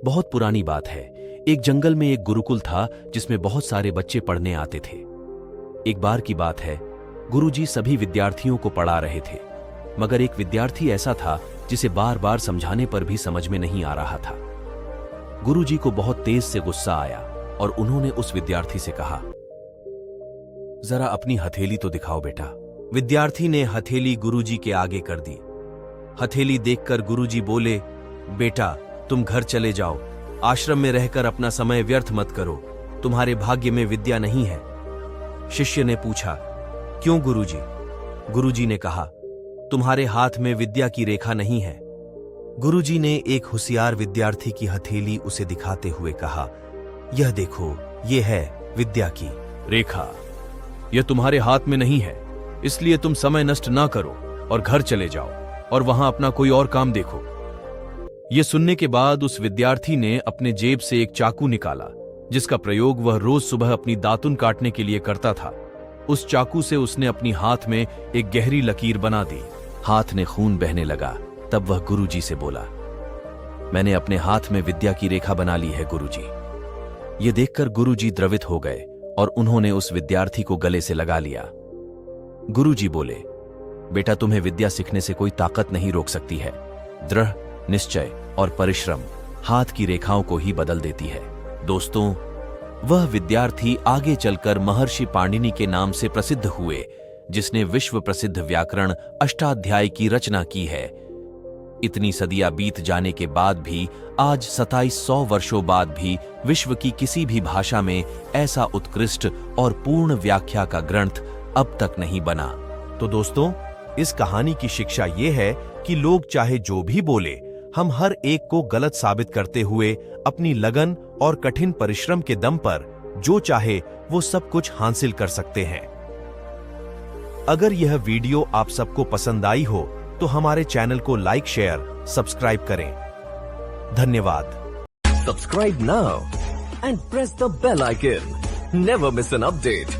बहुत पुरानी बात है। एक जंगल में एक गुरुकुल था जिसमें बहुत सारे बच्चे पढ़ने आते थे। एक बार की बात है, गुरुजी सभी विद्यार्थियों को पढ़ा रहे थे, मगर एक विद्यार्थी ऐसा था जिसे बार बार समझाने पर भी समझ में नहीं आ रहा था। गुरुजी को बहुत तेज से गुस्सा आया और उन्होंने उस विद्यार्थी से कहा, जरा अपनी हथेली तो दिखाओ बेटा। विद्यार्थी ने हथेली गुरुजी के आगे कर दी। हथेली देखकर गुरुजी बोले, बेटा तुम घर चले जाओ, आश्रम में रहकर अपना समय व्यर्थ मत करो, तुम्हारे भाग्य में विद्या नहीं है। शिष्य ने पूछा, क्यों गुरुजी? गुरुजी ने कहा, तुम्हारे हाथ में विद्या की रेखा नहीं है। गुरुजी ने एक होशियार विद्यार्थी की हथेली उसे दिखाते हुए कहा, यह देखो, यह है विद्या की रेखा। यह तुम्हारे हाथ में नहीं है, इसलिए तुम समय नष्ट ना करो और घर चले जाओ और वहां अपना कोई और काम देखो। यह सुनने के बाद उस विद्यार्थी ने अपने जेब से एक चाकू निकाला, जिसका प्रयोग वह रोज सुबह अपनी दातुन काटने के लिए करता था। उस चाकू से उसने अपनी हाथ में एक गहरी लकीर बना दी। हाथ ने खून बहने लगा। तब वह गुरुजी से बोला, मैंने अपने हाथ में विद्या की रेखा बना ली है गुरुजी। यह देखकर गुरुजी द्रवित हो गए और उन्होंने उस विद्यार्थी को गले से लगा लिया। गुरुजी बोले, बेटा तुम्हें विद्या सीखने से कोई ताकत नहीं रोक सकती है। दृढ़ निश्चय और परिश्रम हाथ की रेखाओं को ही बदल देती है। दोस्तों, वह विद्यार्थी आगे चलकर महर्षि पाणिनि के नाम से प्रसिद्ध हुए, जिसने विश्व प्रसिद्ध व्याकरण अष्टाध्यायी की रचना की है। इतनी सदियां बीत जाने के बाद भी आज 2700 वर्षों बाद भी विश्व की किसी भी भाषा में ऐसा उत्कृष्ट और पूर्ण व्याख्या का ग्रंथ अब तक नहीं बना। तो दोस्तों, इस कहानी की शिक्षा यह है कि लोग चाहे जो भी बोले, हम हर एक को गलत साबित करते हुए अपनी लगन और कठिन परिश्रम के दम पर जो चाहे वो सब कुछ हासिल कर सकते हैं। अगर यह वीडियो आप सबको पसंद आई हो तो हमारे चैनल को लाइक, शेयर, सब्सक्राइब करें। धन्यवाद। Subscribe now and press the bell icon. Never miss an update.